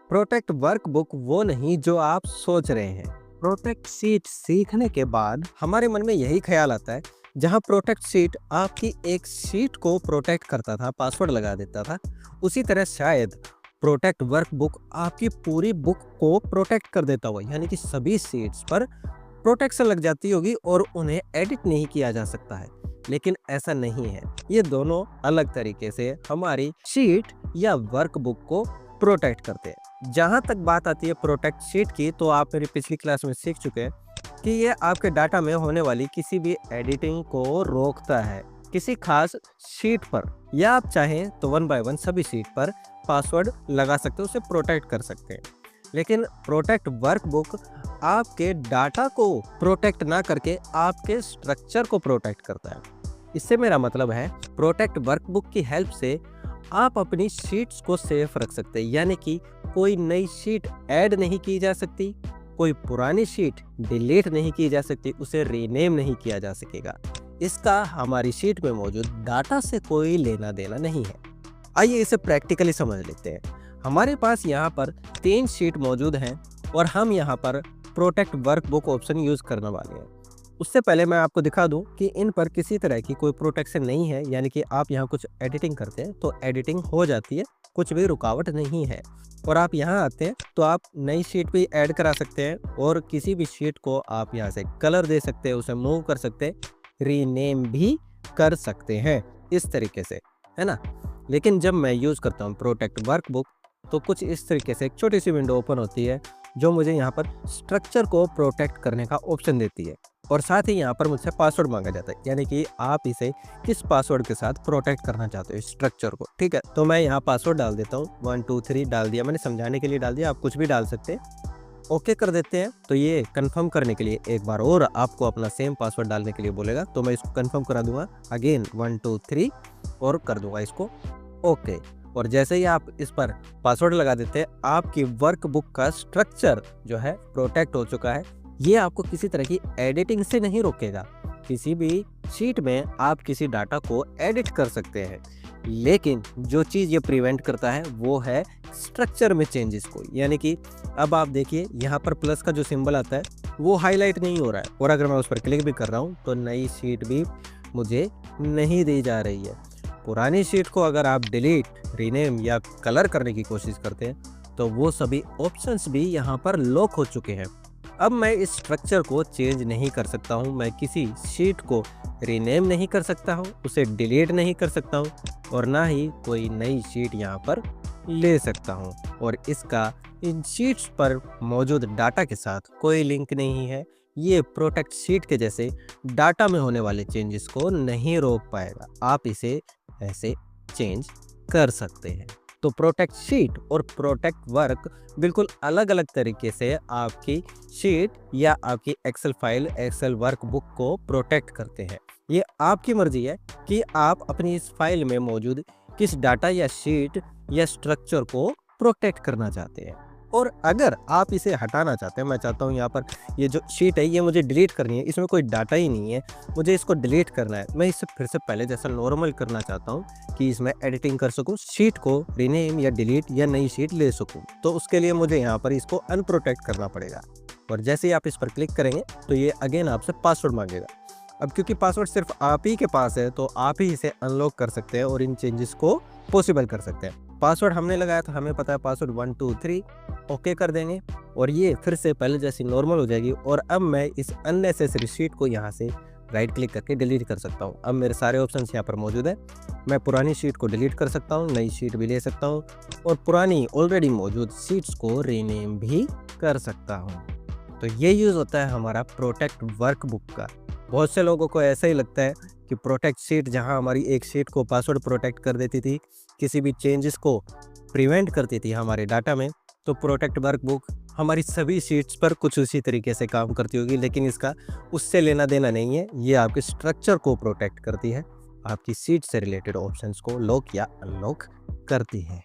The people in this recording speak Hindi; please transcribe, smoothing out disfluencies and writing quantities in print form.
प्रोटेक्ट वर्कबुक वो नहीं जो आप सोच रहे हैं। प्रोटेक्ट सीट सीखने के बाद हमारे मन में यही ख्याल आता है, जहां प्रोटेक्ट सीट आपकी एक सीट को प्रोटेक्ट करता था, पासवर्ड लगा देता था, उसी तरह शायद प्रोटेक्ट वर्कबुक आपकी पूरी बुक को प्रोटेक्ट कर देता हुआ, यानी कि सभी सीट्स पर प्रोटेक्शन लग जाती होगी और उन्हें एडिट नहीं किया जा सकता है। लेकिन ऐसा नहीं है, ये दोनों अलग तरीके से हमारी शीट या वर्कबुक को प्रोटेक्ट करते हैं। जहां तक बात आती है प्रोटेक्ट शीट की, तो आप मेरी पिछली क्लास में सीख चुके हैं कि ये आपके डाटा में होने वाली किसी भी एडिटिंग को रोकता है किसी खास शीट पर, या आप चाहें तो 1 बाय 1 सभी शीट पर पासवर्ड लगा सकते हैं, उसे प्रोटेक्ट कर सकते हैं। लेकिन प्रोटेक्ट वर्कबुक आपके डाटा को प्रोटेक्ट ना करके आपके स्ट्रक्चर को प्रोटेक्ट करता है। इससे मेरा मतलब है, प्रोटेक्ट वर्कबुक की हेल्प से आप अपनी शीट्स को सेफ रख सकते हैं, यानी कि कोई नई शीट ऐड नहीं की जा सकती, कोई पुरानी शीट डिलीट नहीं की जा सकती, उसे रीनेम नहीं किया जा सकेगा। इसका हमारी शीट में मौजूद डाटा से कोई लेना देना नहीं है। आइए इसे प्रैक्टिकली समझ लेते हैं। हमारे पास यहाँ पर 3 शीट मौजूद हैं और हम यहाँ पर प्रोटेक्ट वर्कबुक ऑप्शन यूज करने वाले हैं। उससे पहले मैं आपको दिखा दूं कि इन पर किसी तरह की कोई प्रोटेक्शन नहीं है, यानी कि आप यहाँ कुछ एडिटिंग करते हैं तो एडिटिंग हो जाती है, कुछ भी रुकावट नहीं है। और आप यहाँ आते हैं तो आप नई शीट भी ऐड करा सकते हैं और किसी भी शीट को आप यहाँ से कलर दे सकते हैं, उसे मूव कर सकते हैं, रीनेम भी कर सकते हैं, इस तरीके से, है ना। लेकिन जब मैं यूज़ करता हूँ प्रोटेक्ट वर्कबुक, तो कुछ इस तरीके से एक छोटी सी विंडो ओपन होती है जो मुझे यहाँ पर स्ट्रक्चर को प्रोटेक्ट करने का ऑप्शन देती है, और साथ ही यहाँ पर मुझसे पासवर्ड मांगा जाता है, यानी कि आप इसे किस पासवर्ड के साथ प्रोटेक्ट करना चाहते हो स्ट्रक्चर को। ठीक है, तो मैं यहाँ पासवर्ड डाल देता हूँ, 1 2 3 डाल दिया, मैंने समझाने के लिए डाल दिया, आप कुछ भी डाल सकते हैं। ओके कर देते हैं। तो ये कंफर्म करने के लिए एक बार और आपको अपना सेम पासवर्ड डालने के लिए बोलेगा, तो मैं इसको कंफर्म करा दूंगा अगेन 1 2 3 और कर दूंगा इसको ओके। और जैसे ही आप इस पर पासवर्ड लगा देते हैं, आपकी वर्कबुक का स्ट्रक्चर जो है प्रोटेक्ट हो चुका है। ये आपको किसी तरह की एडिटिंग से नहीं रोकेगा। किसी भी शीट में आप किसी डाटा को एडिट कर सकते हैं, लेकिन जो चीज़ ये प्रिवेंट करता है वो है स्ट्रक्चर में चेंजेस को। यानी कि अब आप देखिए यहाँ पर प्लस का जो सिंबल आता है वो हाईलाइट नहीं हो रहा है, और अगर मैं उस पर क्लिक भी कर रहा हूँ तो नई शीट भी मुझे नहीं दी जा रही है। पुरानी शीट को अगर आप डिलीट, रीनेम या कलर करने की कोशिश करते हैं तो वो सभी ऑप्शंस भी यहाँ पर लॉक हो चुके हैं। अब मैं इस स्ट्रक्चर को चेंज नहीं कर सकता हूँ, मैं किसी शीट को रीनेम नहीं कर सकता हूँ, उसे डिलीट नहीं कर सकता हूँ, और ना ही कोई नई शीट यहाँ पर ले सकता हूँ। और इसका इन शीट्स पर मौजूद डाटा के साथ कोई लिंक नहीं है। ये प्रोटेक्ट शीट के जैसे डाटा में होने वाले चेंजेस को नहीं रोक पाएगा। आप इसे ऐसे चेंज कर सकते हैं। तो प्रोटेक्ट शीट और प्रोटेक्ट वर्क बिल्कुल अलग अलग तरीके से आपकी शीट या आपकी एक्सेल फाइल, एक्सेल वर्कबुक को प्रोटेक्ट करते हैं। ये आपकी मर्जी है कि आप अपनी इस फाइल में मौजूद किस डाटा या शीट या स्ट्रक्चर को प्रोटेक्ट करना चाहते हैं। और अगर आप इसे हटाना चाहते हैं, मैं चाहता हूँ यहाँ पर ये जो शीट है ये मुझे डिलीट करनी है, इसमें कोई डाटा ही नहीं है, मुझे इसको डिलीट करना है, मैं इसे फिर से पहले जैसा नॉर्मल करना चाहता हूँ कि इसमें एडिटिंग कर सकूँ, शीट को रीनेम या डिलीट या नई शीट ले सकूँ, तो उसके लिए मुझे यहाँ पर इसको अनप्रोटेक्ट करना पड़ेगा। और जैसे ही आप इस पर क्लिक करेंगे तो ये अगेन आपसे पासवर्ड मांगेगा। अब क्योंकि पासवर्ड सिर्फ आप ही के पास है तो आप ही इसे अनलॉक कर सकते हैं और इन चेंजेस को पॉसिबल कर सकते हैं। पासवर्ड हमने लगाया था, हमें पता है पासवर्ड 1 2 3 ओके कर देंगे और ये फिर से पहले जैसी नॉर्मल हो जाएगी। और अब मैं इस अननेसेसरी शीट को यहाँ से राइट क्लिक करके डिलीट कर सकता हूँ। अब मेरे सारे ऑप्शंस यहाँ पर मौजूद है। मैं पुरानी शीट को डिलीट कर सकता हूँ, नई शीट भी ले सकता हूँ और पुरानी ऑलरेडी मौजूद शीट्स को रीनेम भी कर सकता हूँ। तो ये यूज़ होता है हमारा प्रोटेक्ट वर्कबुक का। बहुत से लोगों को ऐसा ही लगता है कि प्रोटेक्ट शीट जहां हमारी एक शीट को पासवर्ड प्रोटेक्ट कर देती थी, किसी भी चेंजेस को प्रिवेंट करती थी हमारे डाटा में, तो प्रोटेक्ट वर्कबुक हमारी सभी शीट्स पर कुछ उसी तरीके से काम करती होगी। लेकिन इसका उससे लेना देना नहीं है। ये आपके स्ट्रक्चर को प्रोटेक्ट करती है, आपकी शीट से रिलेटेड ऑप्शंस को लॉक या अनलॉक करती है।